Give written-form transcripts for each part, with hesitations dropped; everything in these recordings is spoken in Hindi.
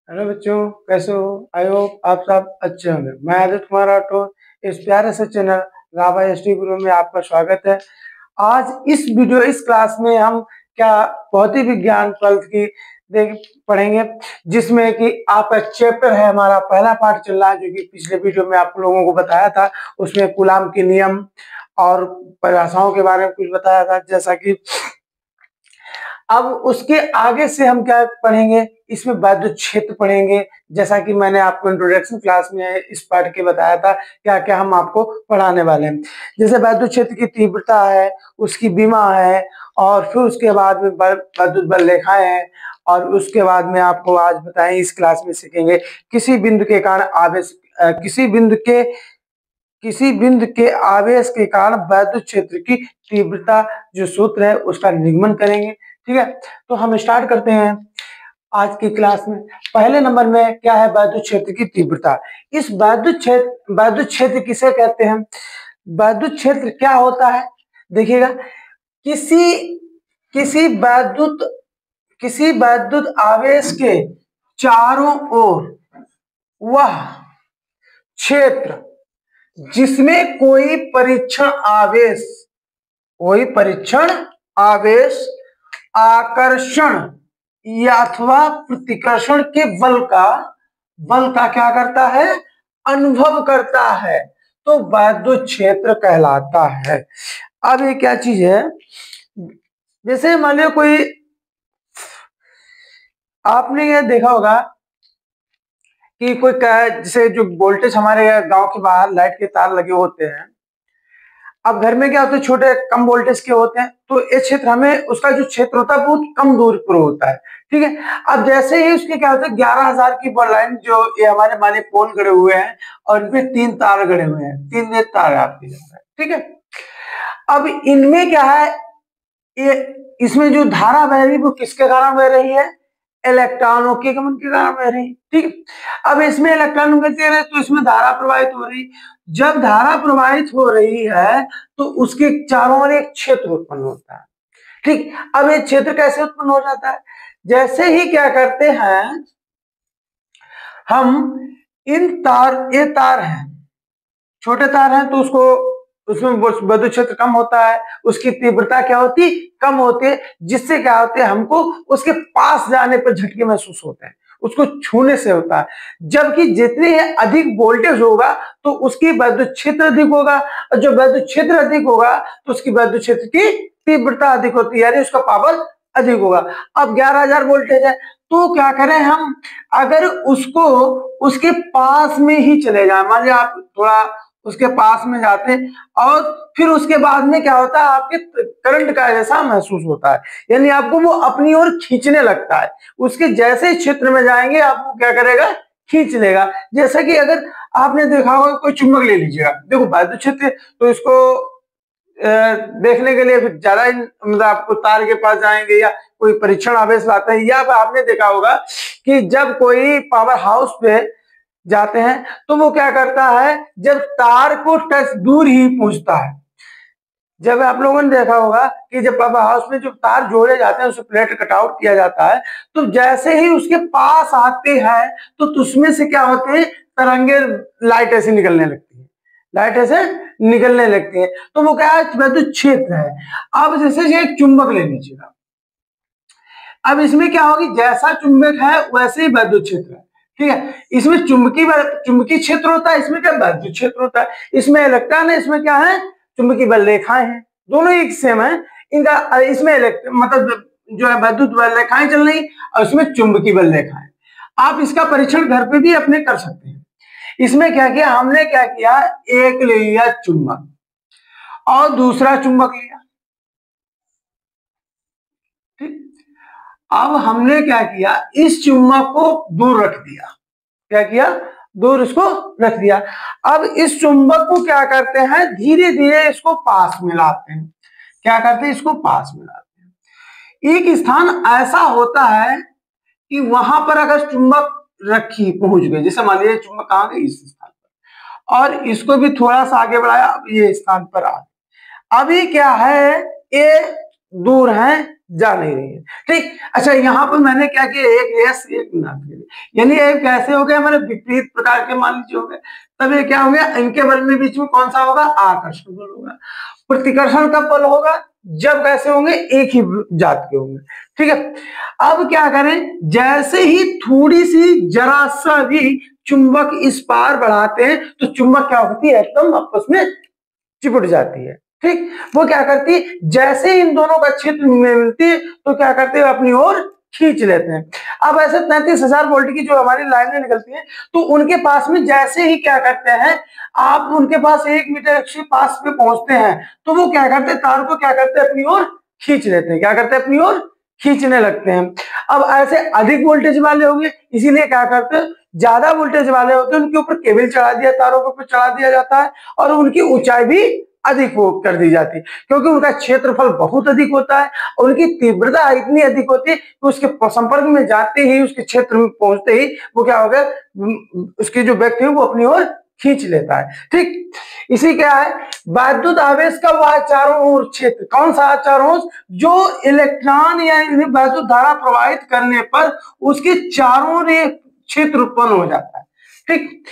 हेलो बच्चों, कैसे हो? आई होप आप सब अच्छे होंगे। मैं आदित्य कुमार राठौर इस प्यारे से चैनल राभा एसटी गुरु में आपका स्वागत है। आज इस क्लास में हम क्या भौतिक विज्ञान 12th की देख पढ़ेंगे, जिसमें कि आपका चैप्टर है, हमारा पहला पार्ट चल रहा है, जो कि पिछले वीडियो में आप लोगों को बताया था। उसमें कूलाम के नियम और परिभाषाओं के बारे में कुछ बताया था। जैसा कि अब उसके आगे से हम क्या पढ़ेंगे, इसमें वैद्युत क्षेत्र पढ़ेंगे। जैसा कि मैंने आपको इंट्रोडक्शन क्लास में इस पार्ट के बताया था, क्या क्या हम आपको पढ़ाने वाले हैं। जैसे वैद्युत क्षेत्र की तीव्रता है, उसकी विमा है, और फिर उसके बाद में वैद्युत बल रेखाएं हैं, और उसके बाद में आपको आज बताएं इस क्लास में सीखेंगे किसी बिंदु के कारण आवेश किसी बिंदु के आवेश के कारण वैद्युत क्षेत्र की तीव्रता जो सूत्र है उसका निगमन करेंगे। ठीक है, तो हम स्टार्ट करते हैं आज की क्लास में। पहले नंबर में क्या है? वैद्युत क्षेत्र की तीव्रता। इस वैद्युत क्षेत्र किसे कहते हैं? वैद्युत क्षेत्र क्या होता है, देखिएगा। किसी किसी वैद्युत किसी वैद्युत आवेश के चारों ओर वह क्षेत्र जिसमें कोई परीक्षण आवेश आकर्षण या अथवा प्रतिकर्षण के बल का क्या करता है? अनुभव करता है, तो वैद्युत क्षेत्र कहलाता है। अब ये क्या चीज है? जैसे मान लो कोई, आपने ये देखा होगा कि कोई जैसे जो वोल्टेज हमारे गांव के बाहर लाइट के तार लगे होते हैं। अब घर में क्या होता है, छोटे कम वोल्टेज के होते हैं, तो इस क्षेत्र हमें उसका जो क्षेत्र होता है बहुत कम दूर पर होता है। ठीक है, अब जैसे ही उसके क्या होता है, 11,000 की लाइन जो ये हमारे माने पोल गड़े हुए हैं, और इनमें 3 तार गड़े हुए हैं, 3 नेट तार आपके। ठीक है, अब इनमें क्या है, ये इसमें जो धारा बह रही है वो किसके कारण बह रही है? इलेक्ट्रॉनों के गमन के कारण बह रही है। ठीक, अब इसमें इलेक्ट्रॉन गति रहे तो इसमें धारा प्रवाहित हो रही। जब धारा प्रवाहित हो रही है तो उसके चारों ओर एक क्षेत्र उत्पन्न होता है। ठीक, अब ये क्षेत्र कैसे उत्पन्न हो जाता है? जैसे ही क्या करते हैं हम, ये तार हैं, छोटे तार हैं, तो उसमें वैद्युत क्षेत्र कम होता है, उसकी तीव्रता क्या होती? कम होती है, जिससे क्या होते हैं, हमको उसके पास जाने पर झटके महसूस होते हैं, उसको छूने से होता है। जबकि जितनी अधिक वोल्टेज होगा तो उसकी वैद्युत क्षेत्र अधिक होगा, और जो वैद्युत क्षेत्र अधिक होगा तो उसकी वैद्युत क्षेत्र की तीव्रता अधिक होती है, यानी उसका पावर अधिक होगा। अब 11,000 वोल्टेज है, तो क्या करें हम, अगर उसको उसके पास में ही चले जाए, मान लीजिए आप थोड़ा उसके पास में जाते हैं, और फिर उसके बाद में क्या होता है, आपके करंट का जैसा महसूस होता है, यानी आपको वो अपनी ओर खींचने लगता है। उसके जैसे क्षेत्र में जाएंगे आपको क्या करेगा? खींच लेगा। जैसे कि अगर आपने देखा होगा, कोई चुंबक ले लीजिएगा, देखो वैद्युत क्षेत्र, तो इसको देखने के लिए ज्यादा मतलब आपको तार के पास जाएंगे, या कोई परीक्षण आवेश लाते हैं, या आपने देखा होगा कि जब कोई पावर हाउस पे जाते हैं तो वो क्या करता है, जब तार को टच दूर ही पहुंचता है। जब आप लोगों ने देखा होगा कि जब पावर हाउस में जो तार जोड़े जाते हैं, उसे प्लेट कटआउट किया जाता है, तो जैसे ही उसके पास आते हैं तो उसमें से क्या होते हैं, तरंगे, लाइट ऐसे निकलने लगती है, तो वो क्या है? वैद्युत क्षेत्र है। अब जैसे एक चुंबक ले लीजिएगा, अब इसमें क्या होगी, जैसा चुंबक है वैसे ही वैद्युत क्षेत्र है। ठीक है, इसमें चुंबकीय क्षेत्र होता है, इसमें क्या वैद्युत क्षेत्र होता है। इसमें इलेक्ट्रॉन है, इसमें क्या है? चुंबकीय बल रेखाएं हैं, दोनों एक सेम है। इनका इसमें मतलब जो है वैद्युत बल रेखाएं चल रही, और इसमें चुंबकीय बल रेखाएं। आप इसका परीक्षण घर पे भी अपने कर सकते हैं। इसमें क्या किया हमने, क्या किया, एक ले लिया चुंबक और दूसरा चुंबक लिया। ठीक, अब हमने क्या किया, इस चुंबक को दूर रख दिया। क्या किया? दूर इसको रख दिया। अब इस चुंबक को क्या करते हैं, धीरे धीरे इसको पास में लाते हैं। क्या करते हैं? इसको पास में लाते हैं। एक स्थान ऐसा होता है कि वहां पर अगर चुंबक पहुंच गए, जैसे मान लीजिए चुंबक कहां गए, इस स्थान पर, और इसको भी थोड़ा सा आगे बढ़ाया, अब ये स्थान पर आ। अभी क्या है, ये दूर हैं, जा नहीं रही है। ठीक, अच्छा यहाँ पर मैंने क्या किया, एक यस एक ना, यानी ये कैसे हो गए हमारे विपरीत प्रकार के मान लीजिए हो गए, तब ये क्या हो गया, इनके बल में बीच में कौन सा होगा, आकर्षण बल होगा। प्रतिकर्षण कब बल होगा, जब कैसे होंगे, एक ही जात के होंगे। ठीक है, अब क्या करें, जैसे ही थोड़ी सी जरा सा भी चुंबक इस पार बढ़ाते हैं तो चुंबक क्या होती है, एकदम आपस में चिपट जाती है। ठीक, वो क्या करती है, जैसे इन दोनों का क्षेत्र मिलती है तो क्या करते हैं, अपनी ओर खींच लेते हैं। अब ऐसे 33,000 वोल्ट की जो हमारी लाइनें निकलती हैं तो उनके पास में जैसे ही क्या करते हैं, आप उनके पास 1 मीटर के पास पे पहुंचते हैं तो वो क्या करते हैं, तार को क्या करते हैं, अपनी ओर खींच लेते हैं। क्या करते हैं, अपनी ओर खींचने लगते हैं। अब ऐसे अधिक वोल्टेज वाले होंगे, इसीलिए क्या करते हैं, ज्यादा वोल्टेज वाले होते हैं उनके ऊपर केबल चढ़ा दिया, तारों के ऊपर चढ़ा दिया जाता है और उनकी ऊंचाई भी अधिक वो कर दी जाती है, क्योंकि उनका क्षेत्रफल बहुत अधिक होता है और उनकी तीव्रता इतनी अधिक होती है कि उसके संपर्क में जाते ही, उसके क्षेत्र में पहुंचते ही वो क्या हो गया, उसके जो व्यक्ति है वो अपनी ओर खींच लेता है। ठीक, इसी क्या है, वैद्युत आवेश का वह चारों ओर क्षेत्र, कौन सा चारों ओर, जो इलेक्ट्रॉन या वैद्युत धारा प्रवाहित करने पर उसके चारों ओर क्षेत्र उत्पन्न हो जाता है। ठीक,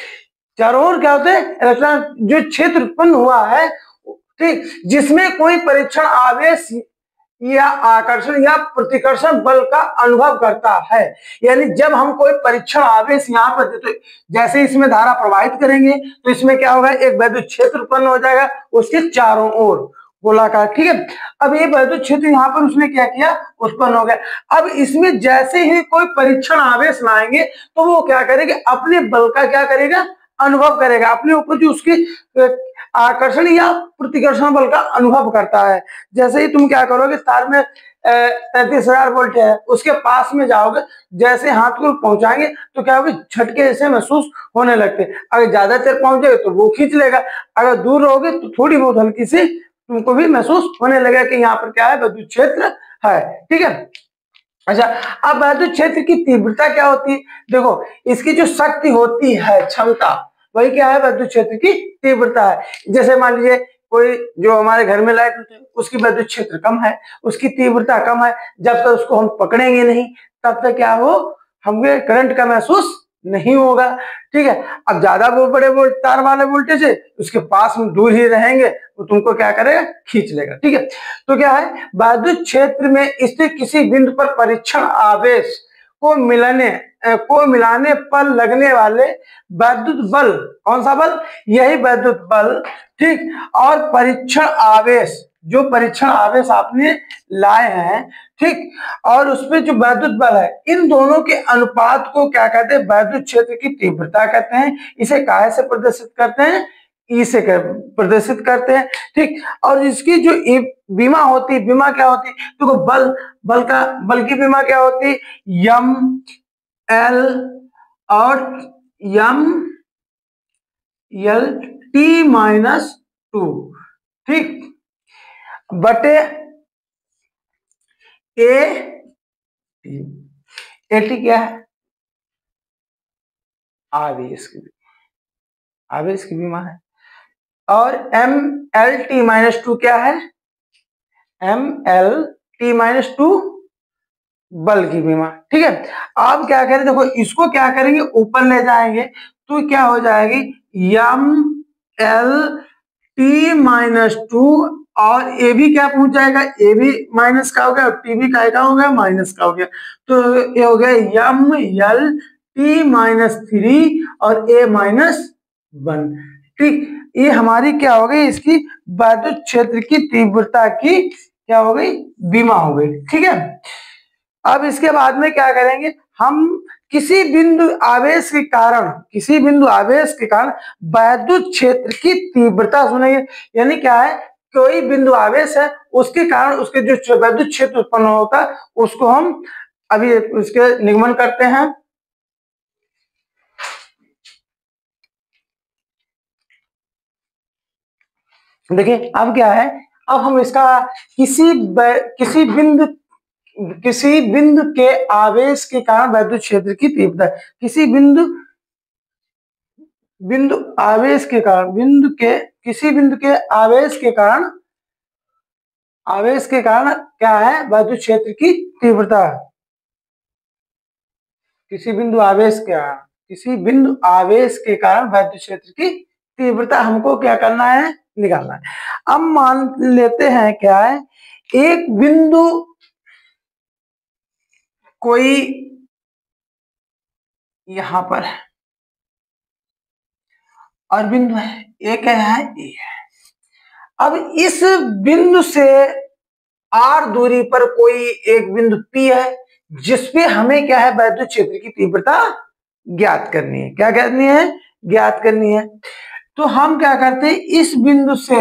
चारों ओर क्या होते हैं, इलेक्ट्रॉन जो क्षेत्र उत्पन्न हुआ है, ठीक, जिसमें कोई परीक्षण आवेश या आकर्षण या प्रतिकर्षण बल का अनुभव करता है। यानी जब हम कोई परीक्षण आवेश यहाँ पर, तो जैसे इसमें धारा प्रवाहित करेंगे तो इसमें क्या होगा, एक वैद्युत क्षेत्र उत्पन्न हो जाएगा उसके चारों ओर गोलाकार। ठीक है, अब ये वैद्युत क्षेत्र यहाँ पर उसने क्या किया, उत्पन्न हो गया। अब इसमें जैसे ही कोई परीक्षण आवेश लाएंगे तो वो क्या करेगा, अपने बल का क्या करेगा, अनुभव करेगा, अपने ऊपर जो उसकी आकर्षण या प्रतिकर्षण बल का अनुभव करता है। जैसे ही तुम क्या करोगे, तार में 33,000 वोल्ट है, उसके पास में जाओगे, जैसे हाथ को पहुंचाएंगे तो क्या होगा, झटके ऐसे महसूस होने लगते हैं। अगर ज्यादा देर पहुंचेगा तो वो खींच लेगा, अगर दूर रहोगे तो थोड़ी बहुत हल्की सी तुमको भी महसूस होने लगेगा कि यहाँ पर क्या है, विद्युत क्षेत्र है। ठीक है, अच्छा, अब विद्युत क्षेत्र की तीव्रता क्या होती है, देखो इसकी जो शक्ति होती है, क्षमता, वही क्या है, विद्युत क्षेत्र की तीव्रता है। जैसे मान लीजिए कोई जो हमारे घर में लाइट होती है उसकी विद्युत क्षेत्र कम है, उसकी तीव्रता कम है, जब तक उसको हम पकड़ेंगे नहीं तब तक क्या हो, हमें करंट का महसूस नहीं होगा। ठीक है, अब ज्यादा वो बड़े वो तार वाले वोल्टेज है, उसके पास में दूर ही रहेंगे तो तुमको क्या करेगा, खींच लेगा। ठीक है, तो क्या है, विद्युत क्षेत्र में स्थित किसी बिंदु पर परीक्षण आवेश को मिलाने पर लगने वाले वैद्युत बल, कौन सा बल, यही वैद्युत बल। ठीक, और परीक्षण आवेश, जो परीक्षण आवेश आपने लाए हैं, ठीक, और उसमें जो वैद्युत बल है, इन दोनों के अनुपात को क्या कहते हैं, वैद्युत क्षेत्र की तीव्रता कहते हैं। इसे काहे से प्रदर्शित करते हैं, ई से प्रदर्शित करते हैं। ठीक, और इसकी जो विमा होती है, विमा क्या होती है, तो बल की विमा क्या होती है, यम एल और यम एल टी माइनस 2, ठीक, बटे ए टी क्या है, आवेश की विमा है, और एम एल टी माइनस 2 क्या है, एम एल टी माइनस 2 बल की विमा। ठीक है, आप क्या करें, देखो इसको क्या करेंगे, ऊपर ले जाएंगे तो क्या हो जाएगी, एम एल टी माइनस 2 और ए भी क्या पहुंच जाएगा, ए भी माइनस का हो गया और टी भी क्या हो गया, माइनस का हो गया। तो ये हो गया एम एल टी माइनस 3 और ए माइनस 1। ठीक, ये हमारी क्या हो गई, इसकी विद्युत क्षेत्र की तीव्रता की क्या हो गई, विमा हो गई। ठीक है, अब इसके बाद में क्या करेंगे, हम किसी बिंदु आवेश के कारण वैद्युत क्षेत्र की तीव्रता सुनेंगे। यानी क्या है, कोई बिंदु आवेश है उसके कारण उसके जो वैद्युत क्षेत्र उत्पन्न होता है उसको हम अभी उसके निगमन करते हैं। देखिए अब क्या है, अब हम इसका किसी बिंदु के आवेश के कारण वैद्युत क्षेत्र की तीव्रता, किसी बिंदु आवेश के कारण, किसी बिंदु के आवेश के कारण आवेश के कारण क्या है, वैद्युत क्षेत्र की तीव्रता। किसी बिंदु आवेश के कारण वैद्युत क्षेत्र की तीव्रता हमको क्या करना है, निकालना है। अब मान लेते हैं क्या है, एक बिंदु कोई यहां पर है और बिंदु है ए, क्या है, ए है। अब इस बिंदु से आर दूरी पर कोई एक बिंदु पी है जिसपे हमें क्या है, वैद्युत क्षेत्र की तीव्रता ज्ञात करनी है। क्या करनी है, ज्ञात करनी है। तो हम क्या करते हैं, इस बिंदु से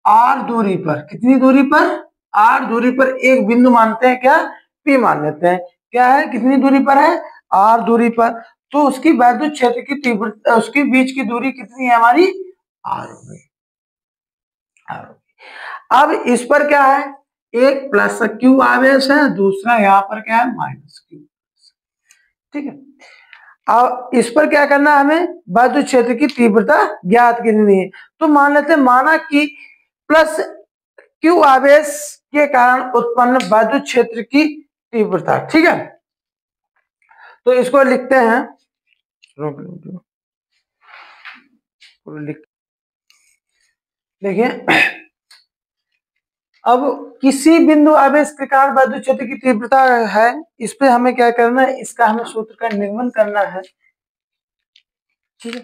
आर दूरी पर, कितनी दूरी पर, आर दूरी पर एक बिंदु मानते हैं, क्या, पी मान लेते हैं। क्या है, कितनी दूरी पर है, आर दूरी पर। तो उसकी वैद्युत क्षेत्र की तीव्रता, उसके बीच की दूरी कितनी है हमारी, आर होगी। अब इस पर क्या है, एक प्लस क्यू आवेश है, दूसरा यहाँ पर क्या है, माइनस क्यू। ठीक है, अब इस पर क्या करना है, हमें वैद्युत क्षेत्र की तीव्रता ज्ञात करनी है। तो मान लेते हैं, माना कि प्लस क्यू आवेश के कारण उत्पन्न वैद्युत क्षेत्र की तीव्रता। ठीक है, तो इसको लिखते हैं, देखिए, अब किसी बिंदु आवेश के कारण वैद्युत क्षेत्र की तीव्रता है, इस पे हमें क्या करना है, इसका हमें सूत्र का निगमन करना है। ठीक है,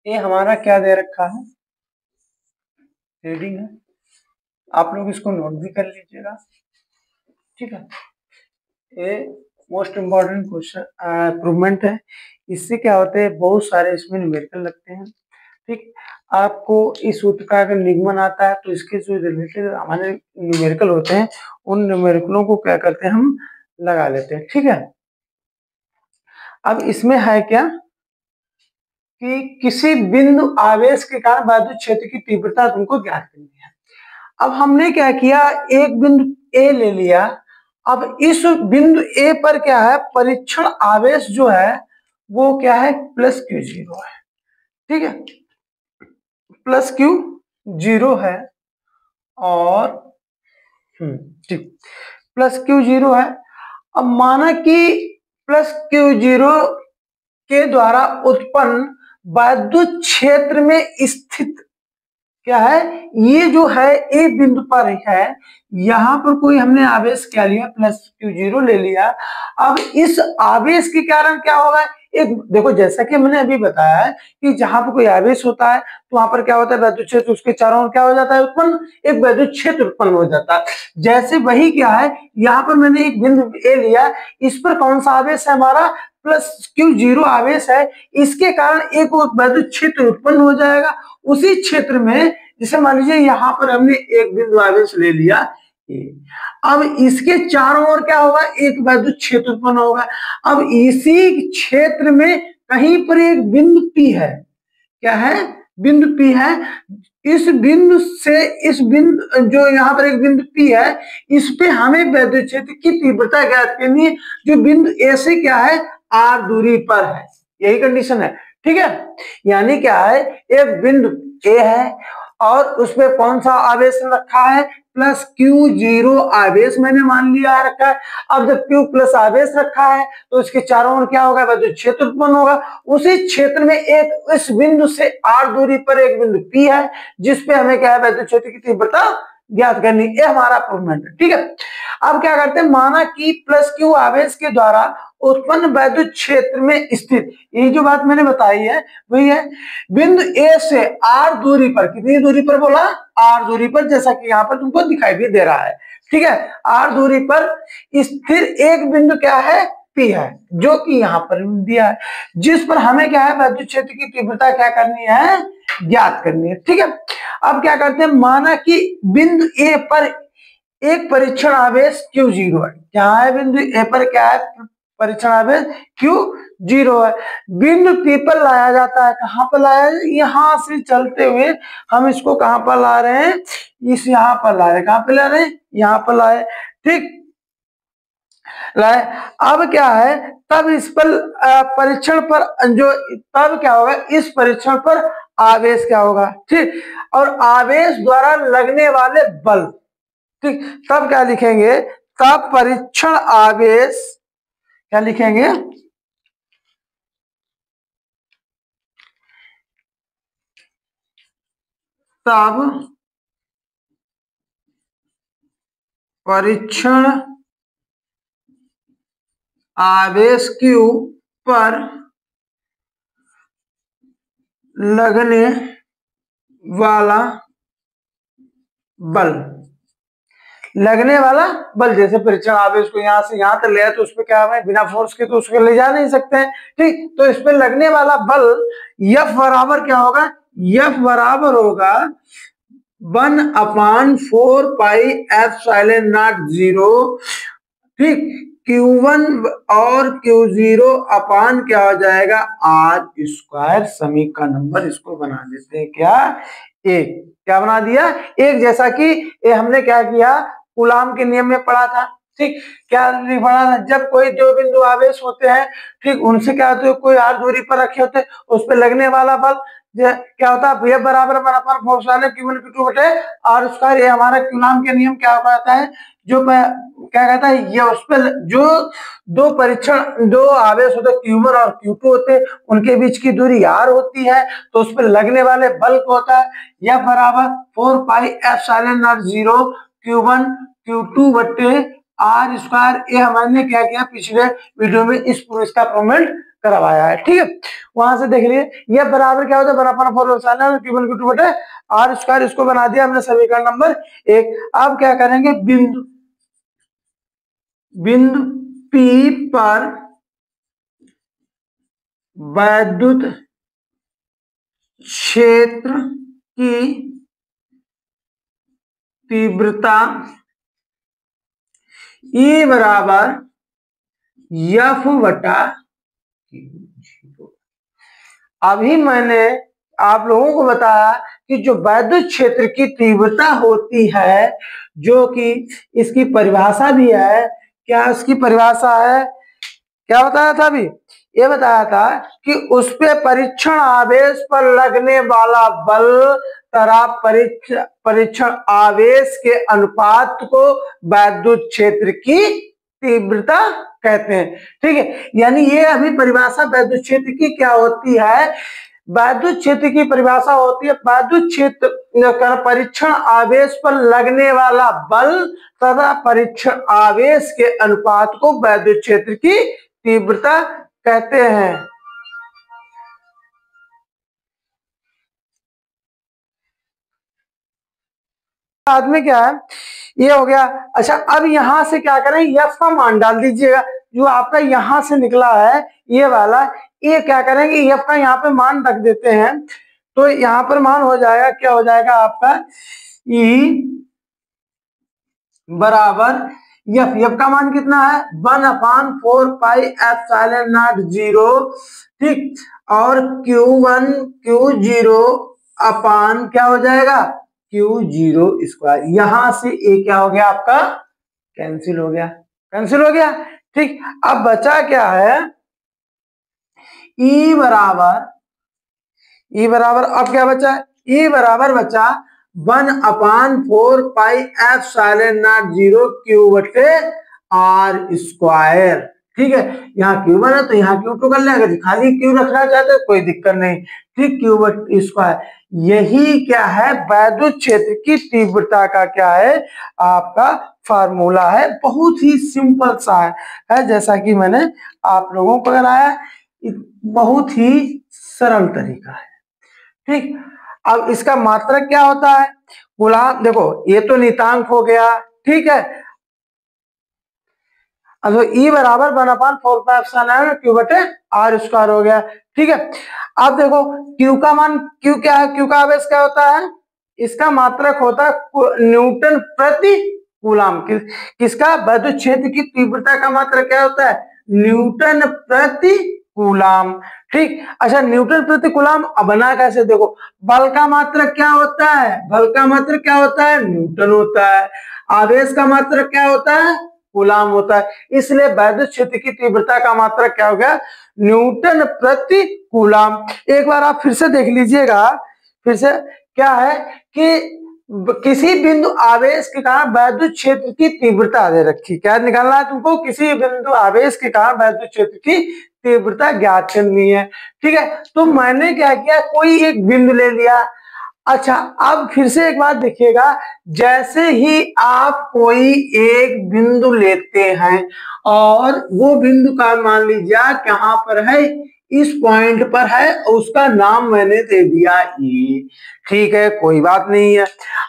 ये हमारा क्या दे रखा है, रीडिंग है, आप लोग इसको नोट भी कर लीजिएगा। ठीक है, ये मोस्ट इम्पोर्टेंट क्वेश्चन इम्प्रूवमेंट है। इससे क्या होता है, बहुत सारे इसमें न्यूमेरिकल लगते हैं। ठीक, आपको इस सूत्र का अगर निगमन आता है तो इसके जो रिलेटेड हमारे न्यूमेरिकल होते हैं, उन न्यूमेरिकलों को क्या करते हैं, हम लगा लेते हैं। ठीक है, अब इसमें है क्या कि किसी बिंदु आवेश के कारण वैद्युत क्षेत्र की तीव्रता तुमको ज्ञात करनी है। अब हमने क्या किया, एक बिंदु ए ले लिया। अब इस बिंदु ए पर क्या है, परीक्षण आवेश जो है वो क्या है, प्लस क्यू जीरो है। ठीक है, प्लस क्यू जीरो है, और ठीक, प्लस क्यू जीरो है। अब माना कि प्लस क्यू जीरो के द्वारा उत्पन्न वैद्युत क्षेत्र में स्थित क्या है, ये जो है एक बिंदु पर है, यहां पर कोई हमने आवेश क्या लिया, प्लस क्यू जीरो ले लिया। अब इस आवेश के कारण क्या होगा, एक देखो, जैसा कि मैंने अभी बताया है कि जहां पर कोई आवेश होता है तो वहां पर क्या होता है, वैद्युत क्षेत्र उसके चारों ओर क्या हो जाता है, उत्पन्न, एक वैद्युत क्षेत्र उत्पन्न हो जाता है। जैसे वही क्या है, यहाँ पर मैंने एक बिंदु ए लिया, इस पर कौन सा आवेश है, हमारा प्लस क्यू जीरो आवेश है। इसके कारण एक वैद्युत क्षेत्र उत्पन्न हो जाएगा। उसी क्षेत्र में, जैसे मान लीजिए यहाँ पर हमने एक बिंदु आवेश ले लिया, अब इसके चारों ओर क्या होगा, एक वैद्युत क्षेत्र उत्पन्न होगा। अब इसी क्षेत्र में कहीं पर एक बिंदु पी है, क्या है, बिंदु पी है। इस बिंदु से इस बिंदु, जो यहाँ पर एक बिंदु पी है, इस पे हमें वैद्युत क्षेत्र की तीव्रता ज्ञात करनी है, जो बिंदु ए से क्या है, आर दूरी पर है। यही कंडीशन है। ठीक है, यानी क्या है, एक बिंदु ए है और उसमें कौन सा आवेश रखा है, प्लस क्यू जीरो आवेश मैंने मान लिया रखा है। अब जब क्यू प्लस आवेश रखा है तो इसके चारों ओर क्या होगा, वैद्युत क्षेत्र उत्पन्न होगा। उसी क्षेत्र में एक, इस बिंदु से आर दूरी पर एक बिंदु पी है, जिसपे हमें क्या है, वैद्युत क्षेत्र की तीव्रता ज्ञात करनी। ये हमारा प्रूवमेंट है। ठीक है, अब क्या करते हैं, माना कि प्लस क्यू आवेश के द्वारा उत्पन्न वैद्युत क्षेत्र में स्थित, ये जो बात मैंने बताई है वही है, बिंदु ए से आर दूरी पर, कितनी दूरी पर बोला, आर दूरी पर, जैसा कि यहाँ पर तुमको दिखाई भी दे रहा है। ठीक है, आर दूरी पर स्थिर एक बिंदु क्या है, पी है, जो कि यहाँ पर दिया है, जिस पर हमें क्या है, वैद्युत क्षेत्र की तीव्रता क्या करनी है, ज्ञात करनी है। ठीक है, अब क्या करते हैं, माना कि बिंदु ए पर एक परीक्षण आवेश क्यू जीरो है। क्या है, बिंदु ए पर क्या है, परीक्षण आवेश क्यू जीरो है। बिंदु पी पर लाया जाता है, कहां पर लाया है, यहां से चलते हुए हम इसको कहां पर ला रहे हैं, इस यहां पर ला रहे हैं, कहां पर ला रहे हैं, यहां पर लाए। ठीक, लाए। अब क्या है, तब इस पर परीक्षण पर जो, तब क्या होगा, इस परीक्षण पर आवेश क्या होगा, ठीक। और आवेश द्वारा लगने वाले बल, ठीक, तब क्या लिखेंगे, तब परीक्षण आवेश, क्या लिखेंगे, तब परीक्षण आवेश Q पर लगने वाला बल, लगने वाला बल, जैसे परीक्षण आवेश को यहां से यहां तक ले तो उस पर क्या है, बिना फोर्स के तो उसको ले जा नहीं सकते हैं, ठीक। तो इस पे लगने वाला बल F बराबर क्या होगा, F बराबर होगा 1/4 पाई एप्सिलॉन नॉट 0, ठीक। Q1 और Q0 अपान क्या हो जाएगा, R²। समीकरण का नंबर इसको बना देते हैं क्या, एक। क्या बना दिया, एक। जैसा कि ये हमने क्या किया, कूलाम के नियम में पढ़ा था, ठीक। क्या पढ़ा था, जब कोई दो बिंदु आवेश होते हैं, ठीक, उनसे क्या होते है, कोई r दूरी पर रखे होते हैं, उस पर लगने वाला बल क्या होता है, F बराबर Q1 Q2 बटे R²। ये हमारा कूलाम के नियम क्या कहता है, जो क्या कहता है, ये उस पर जो दो आवेश होते Q1 और Q2 होते, उनके बीच की दूरी r होती है, तो उस पर लगने वाले बल को होता है F बराबर 4 pi epsilon not 0 Q1 Q2 बटे R²। ये हमने क्या किया पिछले वीडियो में, इसका प्रूवमेंट करवाया है, ठीक है। वहां से देख लिए, ये बराबर क्या होता है, बराबर 4 एप्सिलॉन Q1 Q2 बटे R²। इसको बना दिया हमने समीकरण नंबर 1। अब क्या करेंगे, बिंदु P पर वैद्युत क्षेत्र की तीव्रता E बराबर F बटा, अभी मैंने आप लोगों को बताया कि जो वैद्युत क्षेत्र की तीव्रता होती है, जो कि इसकी परिभाषा भी है, क्या इसकी परिभाषा है, क्या बताया था अभी, ये बताया था कि उस पे परीक्षण आवेश पर लगने वाला बल तथा परीक्षण आवेश के अनुपात को वैद्युत क्षेत्र की तीव्रता कहते हैं, ठीक है। यानी ये अभी परिभाषा वैद्युत क्षेत्र की क्या होती है, वैद्युत क्षेत्र की परिभाषा होती है वैद्युत क्षेत्र परीक्षण आवेश पर लगने वाला बल तथा परीक्षण आवेश के अनुपात को वैद्युत क्षेत्र की तीव्रता कहते हैं। बाद में क्या है, ये हो गया। अच्छा, अब यहां से क्या करें, F का मान डाल दीजिएगा, जो आपका यहां से निकला है ये वाला, ये क्या करेंगे, F का यहाँ पे मान रख देते हैं, तो यहाँ पर मान हो जाएगा, क्या हो जाएगा आपका, E बराबर F का मान कितना है, 1/4 पाई एप्सिलॉन नॉट 0, ठीक। और Q1 Q0 अपान क्या हो जाएगा, Q0²। यहां से ए क्या हो गया आपका, कैंसिल हो गया, कैंसिल हो गया, ठीक। अब बचा क्या है, E बराबर अब क्या बचा, E बराबर बचा 1/4 पाई एप्सिलॉन नॉट 0 Q बटे R², ठीक है। यहाँ Q1 है तो यहाँ Q2 कर लेंगे, खाली Q रखना चाहते कोई दिक्कत नहीं, ठीक। Q बटे R², यही क्या है, वैद्युत क्षेत्र की तीव्रता का क्या है, आपका फार्मूला है। बहुत ही सिंपल सा है, जैसा कि मैंने आप लोगों को कराया, बहुत ही सरल तरीका है, ठीक। अब इसका मात्रक क्या होता है, गुलाम, देखो ये तो नितांक हो गया, ठीक है। अब E बराबर 1/4 पाई एप्सिलॉन Q बटे R² हो गया, ठीक है। अब देखो Q का मान, Q क्या है, Q का आवेश क्या होता है, इसका मात्रक होता है न्यूटन प्रति कूलाम। किसका, वैद्युत क्षेत्र की तीव्रता का मात्रक क्या होता है, न्यूटन प्रति कूलाम, ठीक। अच्छा, न्यूटन प्रति कूलाम अब बना कैसे, देखो बल का मात्रक क्या होता है, बल का मात्रक क्या होता है, न्यूटन होता है। आवेश का मात्रक क्या होता है, कूलाम होता है। इसलिए वैद्युत क्षेत्र की तीव्रता का मात्रक क्या हो गया, न्यूटन प्रति कूलाम। एक बार आप फिर से देख लीजिएगा, फिर से क्या है कि किसी बिंदु आवेश के कारण वैद्युत क्षेत्र की तीव्रता दे रखी, क्या निकालना है तुमको, किसी बिंदु आवेश के कारण वैद्युत क्षेत्र की तीव्रता ज्ञात करनी है। ठीक है, तो मैंने क्या किया, कोई एक बिंदु ले लिया। अच्छा, अब फिर से एक बात देखिएगा, जैसे ही आप कोई एक बिंदु लेते हैं और वो बिंदु का मान लीजिए कहां पर है, इस पॉइंट पर है, उसका नाम मैंने दे दिया E। ठीक है, कोई बात नहीं है।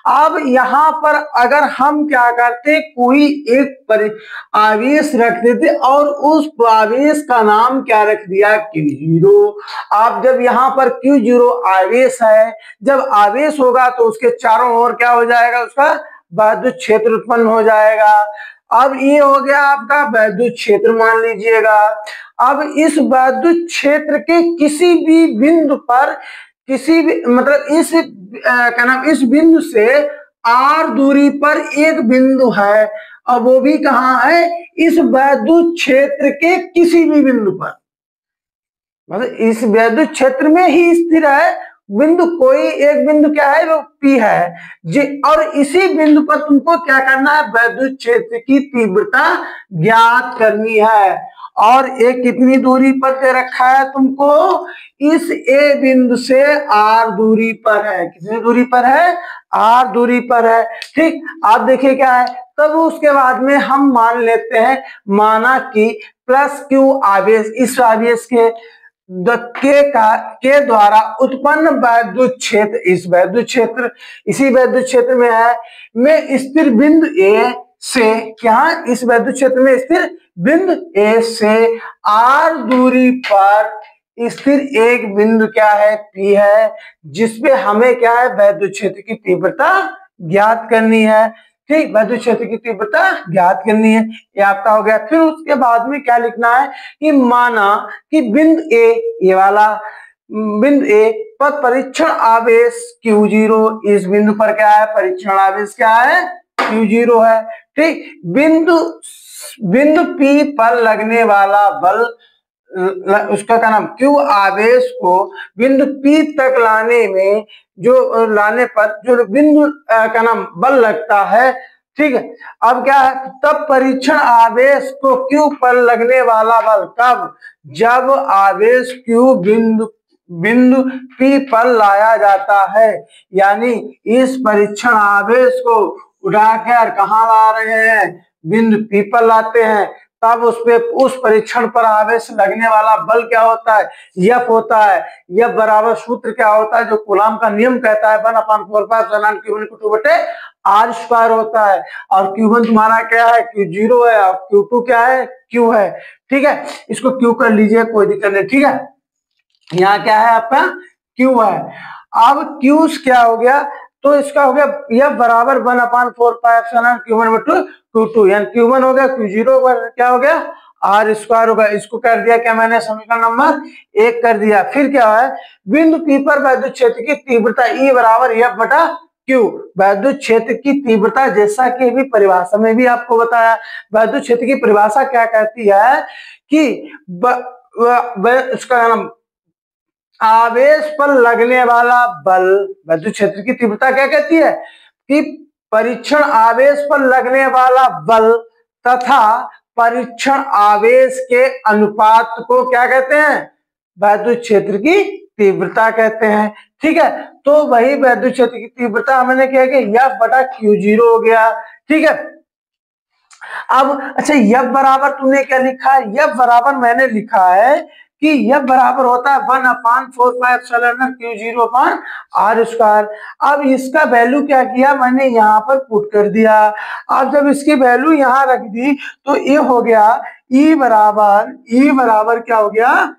अब यहां पर अगर हम क्या करते, कोई एक आवेश रख देते और उस आवेश का नाम क्या रख दिया, Q0। आप जब यहां पर Q0 आवेश है, जब आवेश होगा तो उसके चारों ओर क्या हो जाएगा, उसका वैद्युत क्षेत्र उत्पन्न हो जाएगा। अब ये हो गया आपका वैद्युत क्षेत्र मान लीजिएगा। अब इस वैद्युत क्षेत्र के किसी भी बिंदु पर, किसी भी मतलब इस क्या नाम, इस बिंदु से R दूरी पर एक बिंदु है, अब वो भी कहाँ है, इस वैद्युत क्षेत्र के किसी भी बिंदु पर, मतलब इस वैद्युत क्षेत्र में ही स्थिर है बिंदु, कोई एक बिंदु क्या है, वो P है जी। और इसी बिंदु पर तुमको क्या करना है, वैद्युत क्षेत्र की तीव्रता ज्ञात करनी है। और एक कितनी दूरी पर दे रखा है तुमको, इस A बिंदु से R दूरी पर है, कितनी दूरी पर है, R दूरी पर है। ठीक, आप देखिए क्या है, तब उसके बाद में हम मान लेते हैं, माना कि प्लस Q आवेश, इस आवेश के द्वारा उत्पन्न वैद्युत क्षेत्र, इस वैद्युत क्षेत्र, इसी वैद्युत क्षेत्र में है, में स्थिर बिंदु A से क्या, इस वैद्युत क्षेत्र में स्थिर बिंदु A से R दूरी पर स्थिर एक बिंदु क्या है, P है, जिसपे हमें क्या है, वैद्युत क्षेत्र की तीव्रता ज्ञात करनी है। ठीक, वैद्युत क्षेत्र की तीव्रता ज्ञात करनी है, ये आपका हो गया। फिर उसके बाद में क्या लिखना है कि माना कि बिंदु A, ये वाला बिंदु A पर परीक्षण आवेश Q0, इस बिंदु पर क्या है, परीक्षण आवेश क्या है, Q0 है। ठीक, बिंदु P पर लगने वाला बल, उसका क्या नाम, Q आवेश को बिंदु P तक लाने में, जो लाने पर जो बिंदु का नाम बल लगता है। ठीक है, अब क्या है, तब परीक्षण आवेश को Q पर लगने वाला बल कब, जब आवेश Q बिंदु P पर लाया जाता है, यानी इस परीक्षण आवेश को उठाकर कहाँ ला रहे हैं, बिंदु P पर लाते हैं, तब उस परीक्षण पर आवेश लगने वाला बल क्या होता है, F होता है। F बराबर सूत्र क्या होता है, जो कूलाम का नियम कहता है, 1/4π Q1/2R² होता है। और Q1 तुम्हारा क्या है, Q0 है, और Q2 क्या है, Q है। ठीक है, इसको Q कर लीजिए, कोई दिक्कत नहीं। ठीक है, यहाँ क्या है आपका, Q है। अब Q क्या हो गया, तो इसका हो गया F बराबर 1/4π Q1/2, यानी Q1 हो गया, Q0 क्या हो गया, R² होगा। इसको कर दिया क्या मैंने, समीकरण नंबर 1 कर दिया। फिर क्या है, बिंदु P पर वैद्युत क्षेत्र की तीव्रता E बराबर F/Q, वैद्युत क्षेत्र की तीव्रता, जैसा कि भी परिभाषा में भी आपको बताया, वैद्युत क्षेत्र की परिभाषा क्या कहती है कि उसका नाम आवेश पर लगने वाला बल, वैद्युत क्षेत्र की तीव्रता क्या कहती है कि परीक्षण आवेश पर लगने वाला बल तथा परीक्षण आवेश के अनुपात को क्या कहते हैं, वैद्युत क्षेत्र की तीव्रता कहते हैं। ठीक है, तो वही वैद्युत क्षेत्र की तीव्रता हमने क्या किया, F/Q0 हो गया। ठीक है, अब अच्छा F बराबर तुमने क्या लिखा है, F बराबर मैंने लिखा है कि F बराबर होता है 1/4π Q0/R²। अब इसका वैल्यू क्या किया, मैंने यहाँ पर पुट कर दिया। अब जब इसकी वैल्यू यहाँ रख दी तो ये हो गया E बराबर क्या हो गया,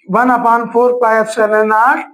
1/4π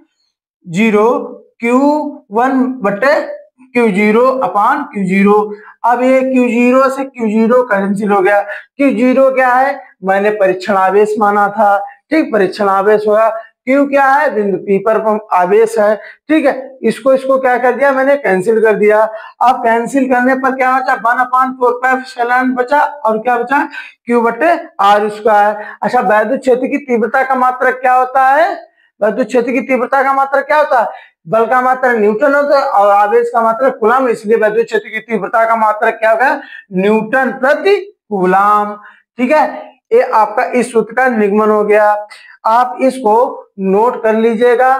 Q1/Q0/Q0। अब ये Q0 से Q0 कैंसिल हो गया। Q0 क्या है, मैंने परीक्षण आवेश माना था। ठीक, परीक्षण आवेश होगा क्यू क्या है, बिंदु पी पर आवेश है। ठीक है, इसको क्या कर दिया मैंने, कैंसिल कर दिया। अब कैंसिल करने पर क्या बचा, 1/4 बचा, और क्या बचा, क्यू बटे आर स्क्वायर। अच्छा, वैद्युत क्षेत्र की तीव्रता का मात्रक क्या होता है, वैद्युत क्षेत्र की तीव्रता का मात्रक क्या होता है, बल का मात्रक न्यूटन होता है और आवेश का मात्रक कूलम, इसलिए वैद्युत क्षेत्र की तीव्रता का मात्रक क्या होगा, न्यूटन प्रति कूलम। ठीक है, ये आपका इस सूत्र का निगमन हो गया। आप इसको नोट कर लीजिएगा।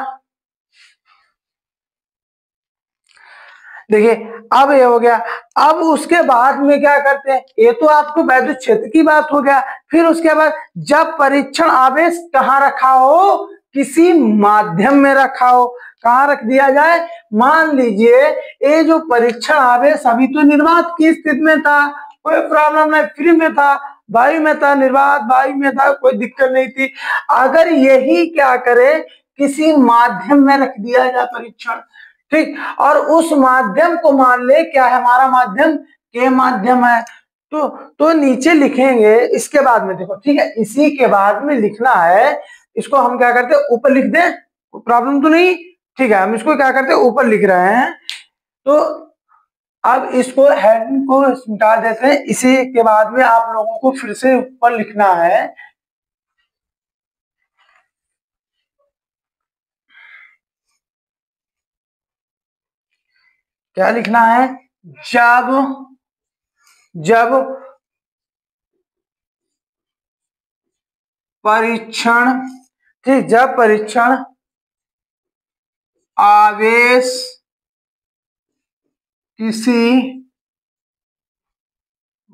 देखिए, अब ये हो गया। अब उसके बाद में क्या करते हैं, ये तो आपको वैद्युत क्षेत्र की बात हो गया। फिर उसके बाद जब परीक्षण आवेश कहाँ रखा हो, किसी माध्यम में रखा हो, कहाँ रख दिया जाए, मान लीजिए ये जो परीक्षण आवेश अभी तो निर्वात की स्थिति में था, कोई प्रॉब्लम नहीं, फ्री में था, वायु में था, निर्वात वायु में था, कोई दिक्कत नहीं थी। अगर यही क्या करे, किसी माध्यम में रख दिया जाए परीक्षण, ठीक, और उस माध्यम को मान ले क्या है, हमारा माध्यम के माध्यम है, तो नीचे लिखेंगे इसके बाद में, देखो ठीक है, इसी के बाद में लिखना है। इसको हम क्या करते हैं, ऊपर लिख दें, प्रॉब्लम तो नहीं, ठीक है, हम इसको क्या करते हैं, ऊपर लिख रहे हैं। तो अब इसको हेडिंग को मिटा देते हैं, इसी के बाद में आप लोगों को फिर से ऊपर लिखना है। क्या लिखना है, जब परीक्षण, ठीक, जब परीक्षण आवेश किसी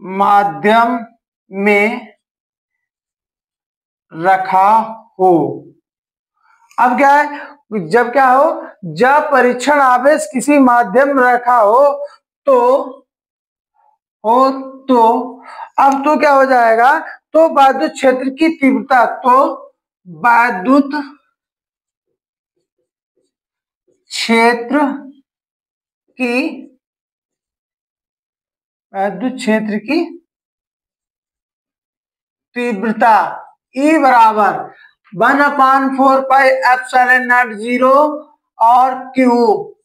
माध्यम में रखा हो। अब क्या है, जब क्या हो, जब परीक्षण आवेश किसी माध्यम में रखा हो तो अब तो क्या हो जाएगा, तो वैद्युत क्षेत्र की तीव्रता, तो वैद्युत क्षेत्र की वैद्युत क्षेत्र की तीव्रता E बराबर 1/4πε0 और Q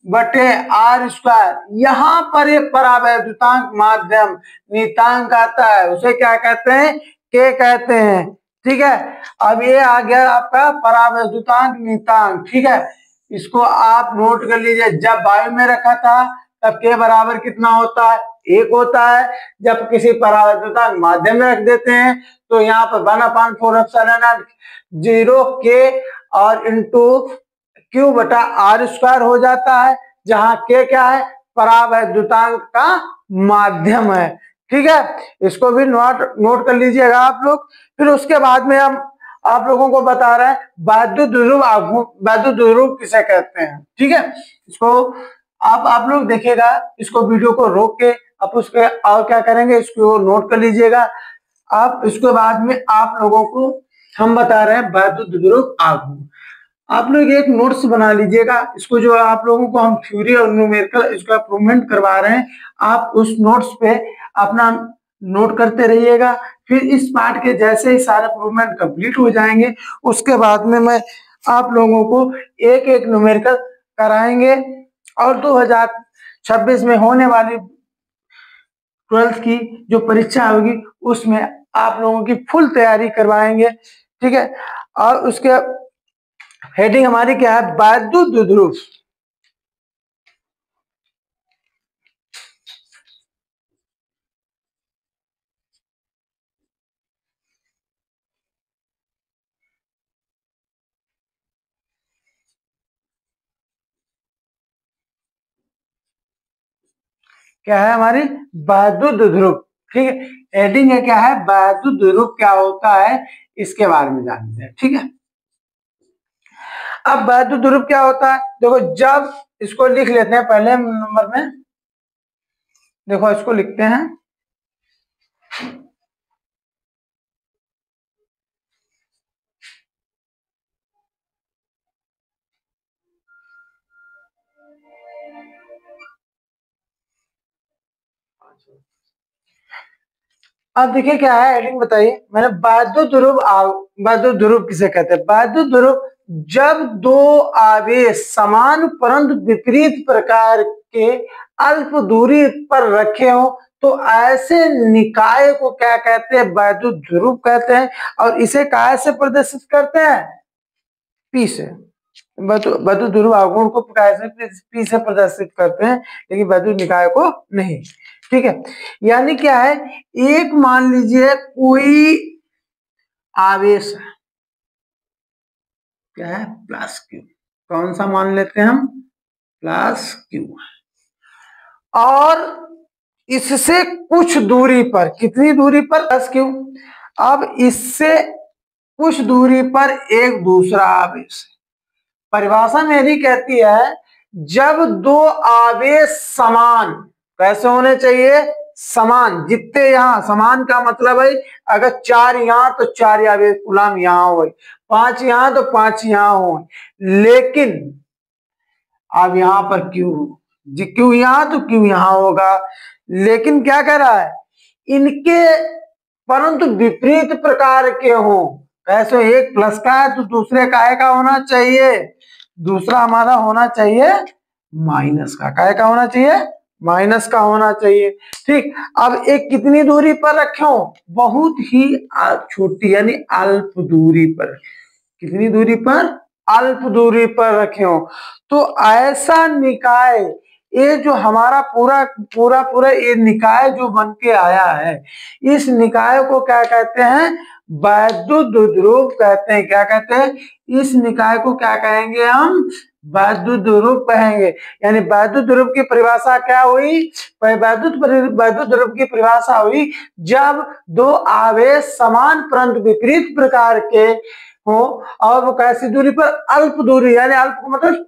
बटे आर स्क्वायर। यहां पर एक परावैद्युतांक माध्यम नियतांक आता है, उसे क्या कहते हैं, के कहते हैं। ठीक है, अब ये आ गया आपका परावैद्युतांक नियतांक। ठीक है, इसको आप नोट कर लीजिए। जब वायु में रखा था तब के बराबर कितना होता है, 1 होता है। जब किसी परावैद्युतांक माध्यम में रख देते हैं तो यहाँ पर 1/4πε0 के और इंटू क्यू बटा आर स्क्वायर हो जाता है, जहां के क्या है, परावैद्युतांक का माध्यम है। ठीक है, इसको भी नोट कर लीजिएगा आप लोग। फिर उसके बाद में हम आप लोगों को बता रहे हैं वैद्युत ध्रुव आघूर्ण, वैद्युत ध्रुव किसे कहते हैं। ठीक है, इसको आप लोग देखिएगा, इसको वीडियो को रोक के आप उसके और क्या करेंगे, इसको नोट कर लीजिएगा आप। इसके बाद में आप लोगों को हम बता रहे हैं वैद्युत ध्रुव आघूर्ण। आप लोग एक नोट्स बना लीजिएगा, इसको जो आप लोगों को हम थ्योरी और न्यूमेरिकल इसका इम्प्रूवमेंट करवा रहे हैं, आप उस नोट्स पे अपना नोट करते रहिएगा। फिर इस पार्ट के जैसे ही सारे इम्प्रूवमेंट कंप्लीट हो जाएंगे, उसके बाद में मैं आप लोगों को एक एक न्यूमेरिकल कराएंगे और 2026 में होने वाली 12th की जो परीक्षा होगी उसमें आप लोगों की फुल तैयारी करवाएंगे। ठीक है, और उसके हेडिंग हमारी क्या है, वैद्युत ध्रुव। क्या है हमारी, वैद्युत ध्रुव। ठीक है, हेडिंग है क्या है, वैद्युत ध्रुव क्या होता है, इसके बारे में जानते हैं। ठीक है, अब वैद्युत ध्रुव क्या होता है, देखो जब इसको लिख लेते हैं पहले नंबर में, देखो इसको लिखते हैं। अब देखिए क्या है हेडिंग, बताइए मैंने, वैद्युत ध्रुव, वैद्युत ध्रुव किसे कहते हैं, वैद्युत ध्रुव जब दो आवेश समान परंतु विपरीत प्रकार के अल्प दूरी पर रखे हो तो ऐसे निकाय को क्या कहते हैं? वैद्युत ध्रुव कहते हैं। और इसे काय से प्रदर्शित करते हैं? पी से। वैद्युत ध्रुव आघूर्ण को पी से प्रदर्शित करते हैं, लेकिन वैद्युत निकाय को नहीं। ठीक है, यानी क्या है, एक मान लीजिए कोई आवेश है, क्या है? Plus Q. कौन सा मान लेते हैं हम? Plus Q. और इससे कुछ दूरी पर, कितनी दूरी पर? Plus Q. अब इससे कुछ दूरी पर एक दूसरा आवेश। परिभाषा मेरी कहती है जब दो आवेश समान, कैसे होने चाहिए? समान। जितने यहां, समान का मतलब है अगर 4 यहां तो 4 आवेश कूलम यहां हो, 5 यहां तो 5 यहां हो, लेकिन अब यहां पर क्यू, क्यू यहां तो क्यू यहां होगा, लेकिन क्या कह रहा है? इनके परंतु विपरीत प्रकार के हो। कैसे? एक प्लस का है तो दूसरे काय का होना चाहिए? दूसरा हमारा होना चाहिए माइनस का। काय का होना चाहिए? माइनस का होना चाहिए। ठीक, अब एक कितनी दूरी पर रखे हो? बहुत ही छोटी, यानी अल्प दूरी पर। कितनी दूरी पर? अल्प दूरी पर रखे हो। तो ऐसा निकाय, ये जो हमारा पूरा पूरा पूरा ये निकाय जो बन के आया है, इस निकाय को क्या कहते हैं? वैद्युत ध्रुव कहते हैं। क्या कहते हैं? इस निकाय को क्या कहेंगे हम? वैद्युत ध्रुव कहेंगे। यानी वैद्युत ध्रुव की परिभाषा क्या हुई? वैद्युत ध्रुव की परिभाषा हुई जब दो आवेश समान परंतु विपरीत प्रकार के हो और वो कैसी दूरी पर? अल्प दूरी, यानी अल्प को मतलब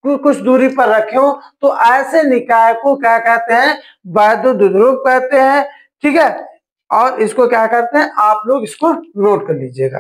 कुछ दूरी पर रखे हो, तो ऐसे निकाय को क्या कहते हैं? वैद्युत ध्रुव कहते हैं। ठीक है, और इसको क्या करते हैं? आप लोग इसको नोट कर लीजिएगा।